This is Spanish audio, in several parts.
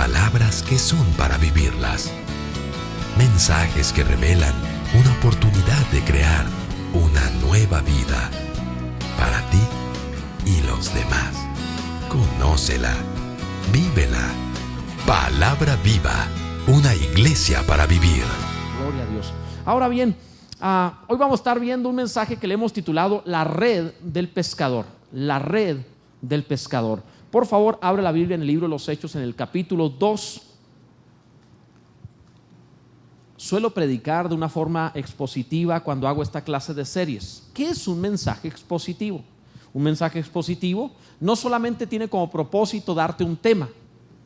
palabras que son para vivirlas. Mensajes que revelan una oportunidad de crear una nueva vida para ti y los demás. Conócela, vívela. Palabra viva, una iglesia para vivir. Gloria a Dios. Ahora bien, hoy vamos a estar viendo un mensaje que le hemos titulado La red del pescador. La red del pescador. Por favor, abre la Biblia en el libro de los Hechos, en el capítulo 2. Suelo predicar de una forma expositiva cuando hago esta clase de series. ¿Qué es un mensaje expositivo? Un mensaje expositivo no solamente tiene como propósito darte un tema.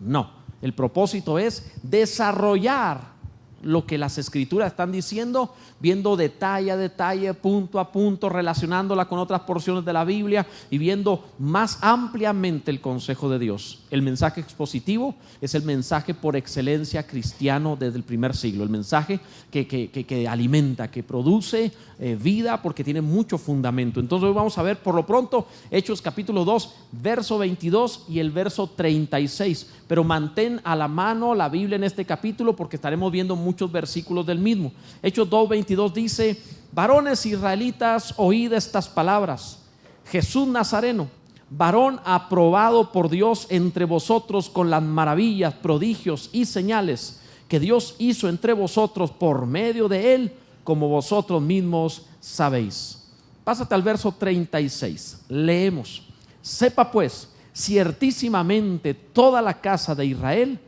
No, el propósito es desarrollar lo que las escrituras están diciendo, viendo detalle a detalle, punto a punto, relacionándola con otras porciones de la Biblia y viendo más ampliamente el consejo de Dios. El mensaje expositivo es el mensaje por excelencia cristiano desde el primer siglo, el mensaje que alimenta, que produce vida porque tiene mucho fundamento. Entonces hoy vamos a ver por lo pronto Hechos capítulo 2, verso 22 y el verso 36, pero mantén a la mano la Biblia en este capítulo porque estaremos viendo muchos versículos del mismo. Hechos 2, 22 dice: varones israelitas, oíd estas palabras. Jesús Nazareno, varón aprobado por Dios entre vosotros con las maravillas, prodigios y señales que Dios hizo entre vosotros por medio de él, como vosotros mismos sabéis. Pásate al verso 36, leemos: sepa pues ciertísimamente toda la casa de Israel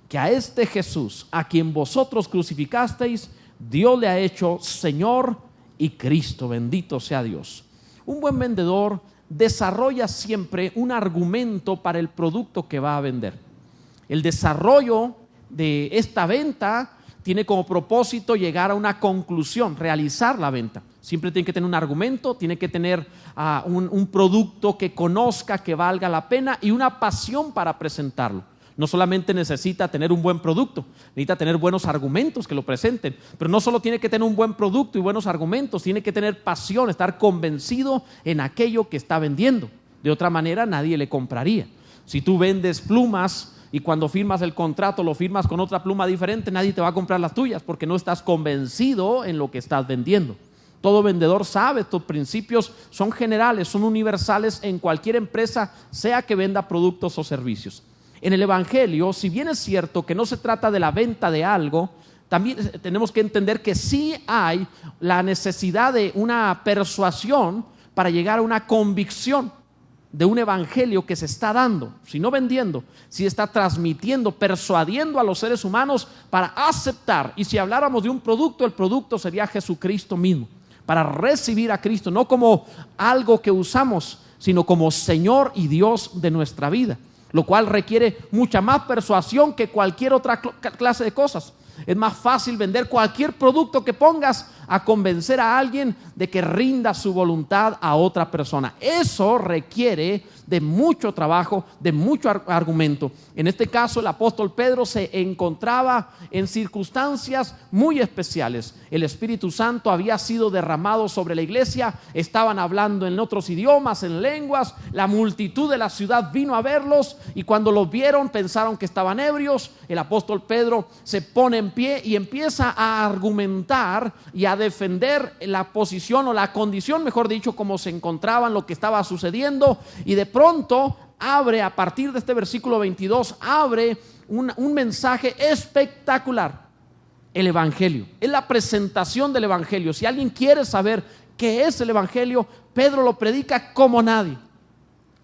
que a este Jesús, a quien vosotros crucificasteis, Dios le ha hecho Señor y Cristo. Bendito sea Dios. Un buen vendedor desarrolla siempre un argumento para el producto que va a vender. El desarrollo de esta venta tiene como propósito llegar a una conclusión, realizar la venta. Siempre tiene que tener un argumento, tiene que tener un producto que conozca, que valga la pena y una pasión para presentarlo. No solamente necesita tener un buen producto, necesita tener buenos argumentos que lo presenten. Pero no solo tiene que tener un buen producto y buenos argumentos, tiene que tener pasión, estar convencido en aquello que está vendiendo. De otra manera nadie le compraría. Si tú vendes plumas y cuando firmas el contrato lo firmas con otra pluma diferente, nadie te va a comprar las tuyas porque no estás convencido en lo que estás vendiendo. Todo vendedor sabe, estos principios son generales, son universales en cualquier empresa, sea que venda productos o servicios. En el Evangelio, si bien es cierto que no se trata de la venta de algo, también tenemos que entender que sí hay la necesidad de una persuasión para llegar a una convicción de un evangelio que se está dando, si no vendiendo, si está transmitiendo, persuadiendo a los seres humanos para aceptar. Y si habláramos de un producto, el producto sería Jesucristo mismo, para recibir a Cristo, no como algo que usamos, sino como Señor y Dios de nuestra vida. Lo cual requiere mucha más persuasión que cualquier otra clase de cosas. Es más fácil vender cualquier producto que pongas a convencer a alguien de que rinda su voluntad a otra persona. Eso requiere de mucho trabajo, de mucho argumento. En este caso, el apóstol Pedro se encontraba en circunstancias muy especiales. El Espíritu Santo había sido derramado sobre la iglesia, estaban hablando en otros idiomas, en lenguas, la multitud de la ciudad vino a verlos y cuando los vieron pensaron que estaban ebrios. El apóstol Pedro se pone en pie y empieza a argumentar y a defender la posición o la condición, mejor dicho, como se encontraban, lo que estaba sucediendo, y de pronto abre, a partir de este versículo 22, abre un mensaje espectacular. El Evangelio es la presentación del Evangelio. Si alguien quiere saber qué es el Evangelio, Pedro lo predica como nadie.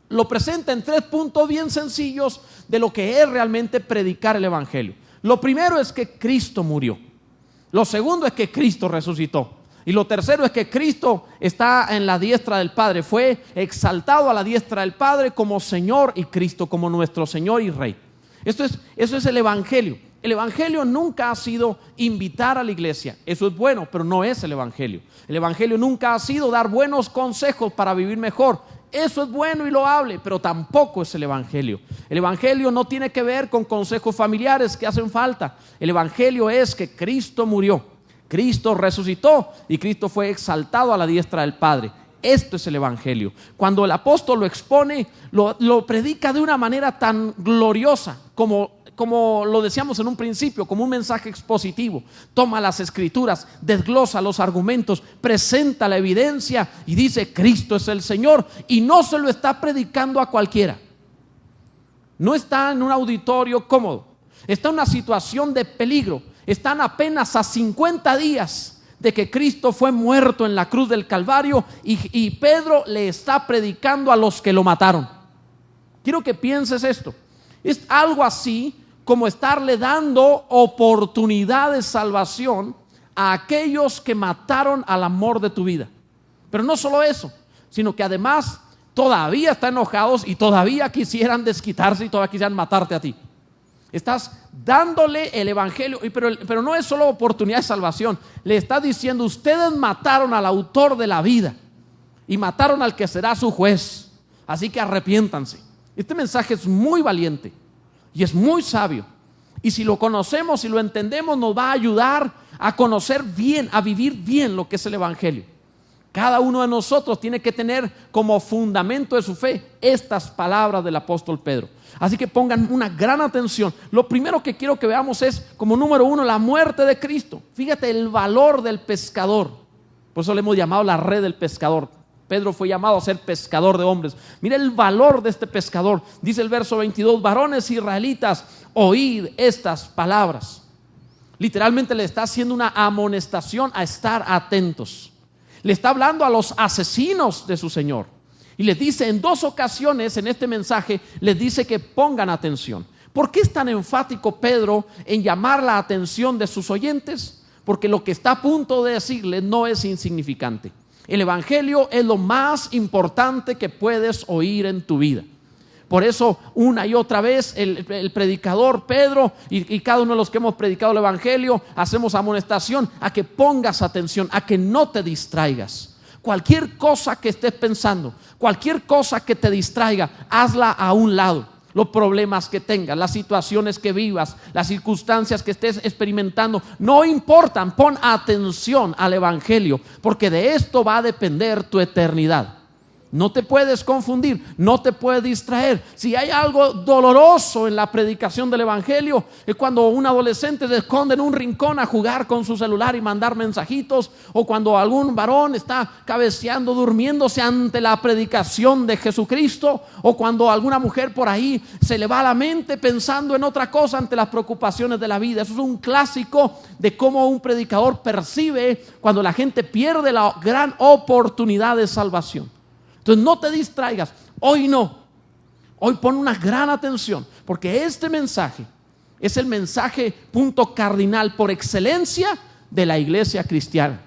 Lo presenta en 3 puntos bien sencillos de lo que es realmente predicar el Evangelio. Lo primero es que Cristo murió. Lo segundo es que Cristo resucitó. Y lo tercero es que Cristo está en la diestra del Padre. Fue exaltado a la diestra del Padre como Señor y Cristo como nuestro Señor y Rey. Eso es el Evangelio. El Evangelio nunca ha sido invitar a la iglesia. Eso es bueno, pero no es el Evangelio. El Evangelio nunca ha sido dar buenos consejos para vivir mejor. Eso es bueno y loable, pero tampoco es el Evangelio. El Evangelio no tiene que ver con consejos familiares que hacen falta. El Evangelio es que Cristo murió, Cristo resucitó y Cristo fue exaltado a la diestra del Padre. Esto es el Evangelio. Cuando el apóstol lo expone, lo predica de una manera tan gloriosa como lo decíamos en un principio, como un mensaje expositivo. Toma las escrituras, desglosa los argumentos, presenta la evidencia y dice: Cristo es el Señor. Y no se lo está predicando a cualquiera. No está en un auditorio cómodo, está en una situación de peligro. Están apenas a 50 días de que Cristo fue muerto en la cruz del Calvario, y Pedro le está predicando a los que lo mataron. Quiero que pienses esto. Es algo así como estarle dando oportunidad de salvación a aquellos que mataron al amor de tu vida. Pero no solo eso, sino que además todavía están enojados y todavía quisieran desquitarse y todavía quisieran matarte a ti. Estás dándole el Evangelio, pero no es solo oportunidad de salvación. Le estás diciendo: ustedes mataron al autor de la vida y mataron al que será su juez, así que arrepiéntanse. Este mensaje es muy valiente y es muy sabio, y si lo conocemos y lo entendemos, nos va a ayudar a conocer bien, a vivir bien lo que es el Evangelio. Cada uno de nosotros tiene que tener como fundamento de su fe estas palabras del apóstol Pedro. Así que pongan una gran atención. Lo primero que quiero que veamos es, como número uno, la muerte de Cristo. Fíjate el valor del pescador. Por eso le hemos llamado la red del pescador. Pedro fue llamado a ser pescador de hombres. Mira el valor de este pescador. Dice el verso 22: varones israelitas, oíd estas palabras. Literalmente le está haciendo una amonestación a estar atentos. Le está hablando a los asesinos de su Señor. Y les dice en dos ocasiones en este mensaje, les dice que pongan atención. ¿Por qué es tan enfático Pedro en llamar la atención de sus oyentes? Porque lo que está a punto de decirles no es insignificante. El Evangelio es lo más importante que puedes oír en tu vida. Por eso una y otra vez el predicador Pedro y cada uno de los que hemos predicado el Evangelio hacemos amonestación a que pongas atención, a que no te distraigas. Cualquier cosa que estés pensando, cualquier cosa que te distraiga, hazla a un lado. Los problemas que tengas, las situaciones que vivas, las circunstancias que estés experimentando, no importan. Pon atención al Evangelio, porque de esto va a depender tu eternidad. No te puedes confundir, no te puedes distraer. Si hay algo doloroso en la predicación del Evangelio, es cuando un adolescente se esconde en un rincón a jugar con su celular y mandar mensajitos, o cuando algún varón está cabeceando, durmiéndose ante la predicación de Jesucristo, o cuando alguna mujer por ahí se le va la mente pensando en otra cosa ante las preocupaciones de la vida. Eso es un clásico de cómo un predicador percibe cuando la gente pierde la gran oportunidad de salvación. Entonces no te distraigas, hoy no, hoy pon una gran atención, porque este mensaje es el mensaje punto cardinal por excelencia de la iglesia cristiana.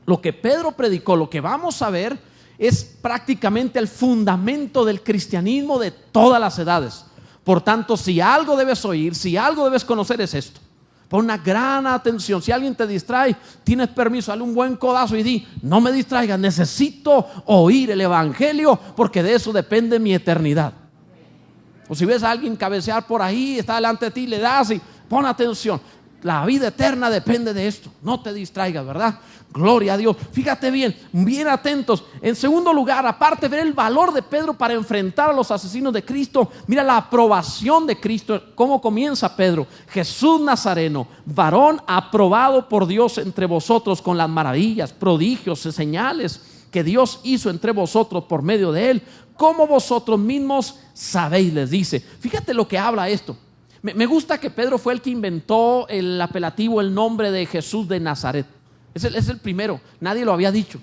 Lo que Pedro predicó, lo que vamos a ver, es prácticamente el fundamento del cristianismo de todas las edades. Por tanto, si algo debes oír, si algo debes conocer, es esto. Pon una gran atención. Si alguien te distrae, tienes permiso, dale un buen codazo y di: no me distraigas, necesito oír el Evangelio, porque de eso depende mi eternidad. O si ves a alguien cabecear por ahí, está delante de ti, le das y pon atención. La vida eterna depende de esto. No te distraigas, ¿verdad? Gloria a Dios. Fíjate bien, bien atentos. En segundo lugar, aparte de ver el valor de Pedro para enfrentar a los asesinos de Cristo, mira la aprobación de Cristo. ¿Cómo comienza Pedro? Jesús Nazareno, varón aprobado por Dios entre vosotros con las maravillas, prodigios y señales que Dios hizo entre vosotros por medio de él, como vosotros mismos sabéis, les dice. Fíjate lo que habla esto. Me gusta que Pedro fue el que inventó el apelativo, el nombre de Jesús de Nazaret. Es el primero, nadie lo había dicho.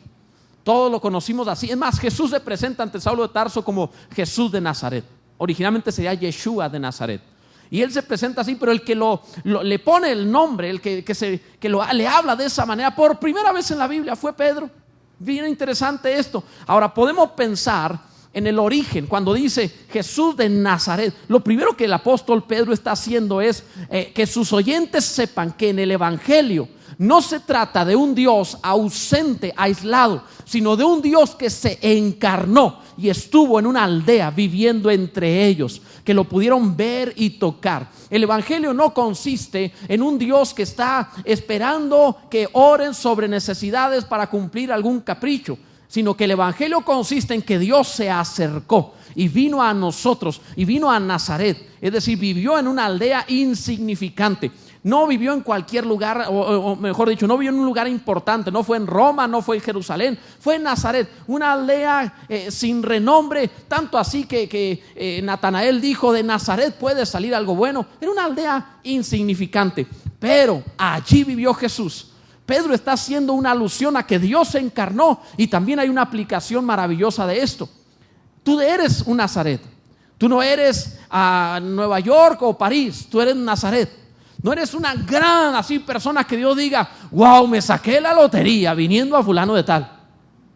Todos lo conocimos así. Es más, Jesús se presenta ante Saulo de Tarso como Jesús de Nazaret. Originalmente sería Yeshua de Nazaret. Y él se presenta así, pero el que le pone el nombre, el que le habla de esa manera por primera vez en la Biblia fue Pedro. Bien interesante esto. Ahora podemos pensar en el origen, cuando dice Jesús de Nazaret. Lo primero que el apóstol Pedro está haciendo es que sus oyentes sepan que en el Evangelio no se trata de un Dios ausente, aislado, sino de un Dios que se encarnó y estuvo en una aldea viviendo entre ellos, que lo pudieron ver y tocar. El Evangelio no consiste en un Dios que está esperando que oren sobre necesidades para cumplir algún capricho. sino que el evangelio consiste en que Dios se acercó y vino a nosotros y vino a Nazaret, es decir, vivió en una aldea insignificante. No vivió en cualquier lugar, o mejor dicho, no vivió en un lugar importante. No fue en Roma, no fue en Jerusalén, fue en Nazaret, una aldea sin renombre. Tanto así que Natanael dijo: de Nazaret puede salir algo bueno. Era una aldea insignificante, pero allí vivió Jesús. Pedro está haciendo una alusión a que Dios se encarnó, y también hay una aplicación maravillosa de esto. Tú eres un Nazaret. Tú no eres a Nueva York o París, tú eres Nazaret. No eres una gran así persona que Dios diga: wow, me saqué la lotería viniendo a fulano de tal.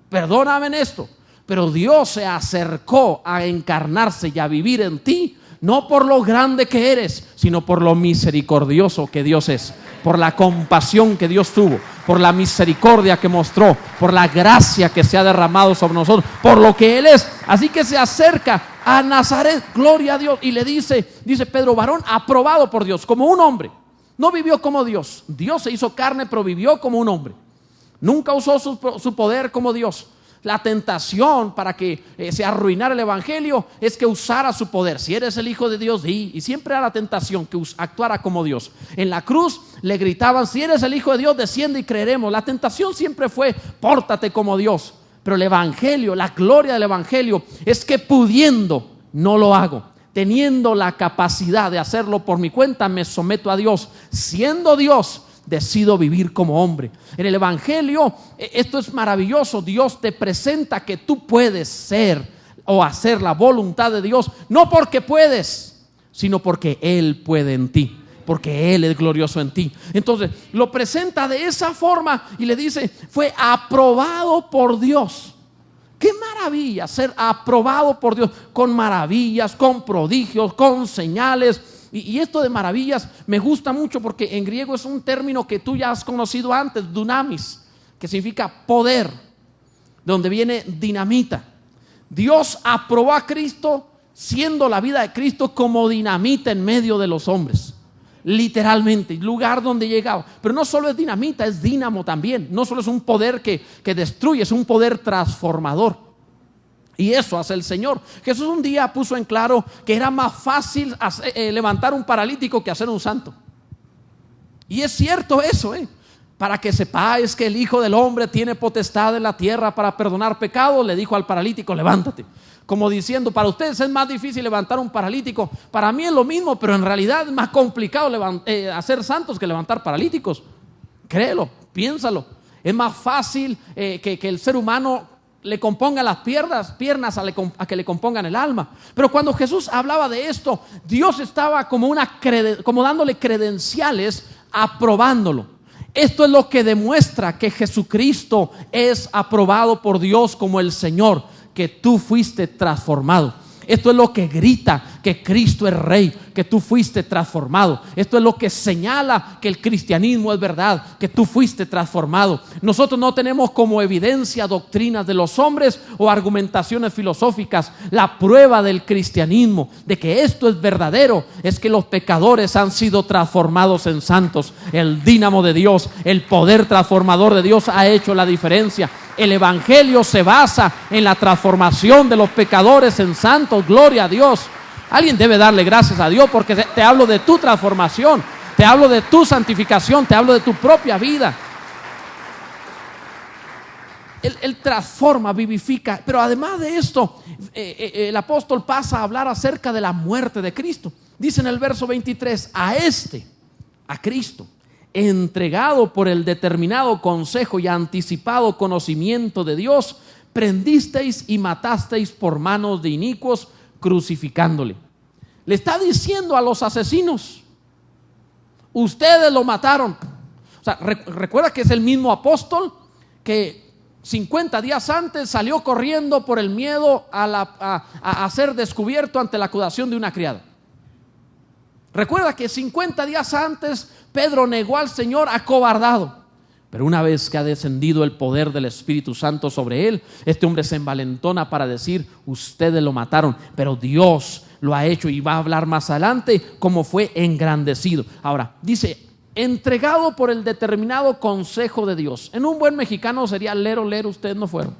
Perdóname en esto, pero Dios se acercó a encarnarse y a vivir en ti, no por lo grande que eres, sino por lo misericordioso que Dios es, por la compasión que Dios tuvo, por la misericordia que mostró, por la gracia que se ha derramado sobre nosotros, por lo que Él es. Así que se acerca a Nazaret, gloria a Dios, y le dice Pedro: varón aprobado por Dios, como un hombre. No vivió como Dios. Dios se hizo carne, pero vivió como un hombre. Nunca usó su poder como Dios. La tentación para que se arruinara el evangelio es que usara su poder. Si eres el Hijo de Dios, di. Y siempre era la tentación que actuara como Dios. En la cruz le gritaban: si eres el Hijo de Dios, desciende y creeremos. La tentación siempre fue: pórtate como Dios. Pero el evangelio, la gloria del evangelio es que pudiendo, no lo hago. Teniendo la capacidad de hacerlo por mi cuenta, me someto a Dios. Siendo Dios, decido vivir como hombre. En el evangelio, esto es maravilloso. Dios te presenta que tú puedes ser o hacer la voluntad de Dios, no porque puedes, sino porque Él puede en ti, porque Él es glorioso en ti. Entonces lo presenta de esa forma y le dice: fue aprobado por Dios. Qué maravilla ser aprobado por Dios, con maravillas, con prodigios, con señales. Y esto de maravillas me gusta mucho, porque en griego es un término que tú ya has conocido antes: dunamis, que significa poder, de donde viene dinamita. Dios aprobó a Cristo, siendo la vida de Cristo como dinamita en medio de los hombres. Literalmente, lugar donde llegaba. Pero no solo es dinamita, es dínamo también. No solo es un poder que destruye, es un poder transformador. Y eso hace el Señor. Jesús un día puso en claro que era más fácil levantar un paralítico que hacer un santo. Y es cierto eso, Para que sepáis que el Hijo del Hombre tiene potestad en la tierra para perdonar pecados, le dijo al paralítico: levántate. Como diciendo: para ustedes es más difícil levantar un paralítico, para mí es lo mismo, pero en realidad es más complicado hacer santos que levantar paralíticos. Créelo, piénsalo. Es más fácil que el ser humano le componga las piernas a que le compongan el alma. Pero cuando Jesús hablaba de esto, Dios estaba como dándole credenciales, aprobándolo. Esto es lo que demuestra que Jesucristo es aprobado por Dios como el Señor, que tú fuiste transformado. Esto es lo que grita que Cristo es Rey, que tú fuiste transformado. Esto es lo que señala que el cristianismo es verdad, que tú fuiste transformado. Nosotros no tenemos como evidencia doctrinas de los hombres o argumentaciones filosóficas. La prueba del cristianismo, de que esto es verdadero, es que los pecadores han sido transformados en santos. El dínamo de Dios, el poder transformador de Dios ha hecho la diferencia. El evangelio se basa en la transformación de los pecadores en santos. Gloria a Dios. Alguien debe darle gracias a Dios, porque te hablo de tu transformación, te hablo de tu santificación, te hablo de tu propia vida. Él transforma, vivifica. Pero además de esto, el apóstol pasa a hablar acerca de la muerte de Cristo. Dice en el verso 23: a Cristo, entregado por el determinado consejo y anticipado conocimiento de Dios, prendisteis y matasteis por manos de inicuos, crucificándole. Le está diciendo a los asesinos: ustedes lo mataron. O sea, recuerda que es el mismo apóstol que 50 días antes salió corriendo por el miedo a ser descubierto ante la acusación de una criada. Recuerda que 50 días antes Pedro negó al Señor acobardado. Pero una vez que ha descendido el poder del Espíritu Santo sobre él, este hombre se envalentona para decir: ustedes lo mataron, pero Dios lo ha hecho, y va a hablar más adelante cómo fue engrandecido. Ahora, dice: entregado por el determinado consejo de Dios. En un buen mexicano sería: lero, ustedes no fueron.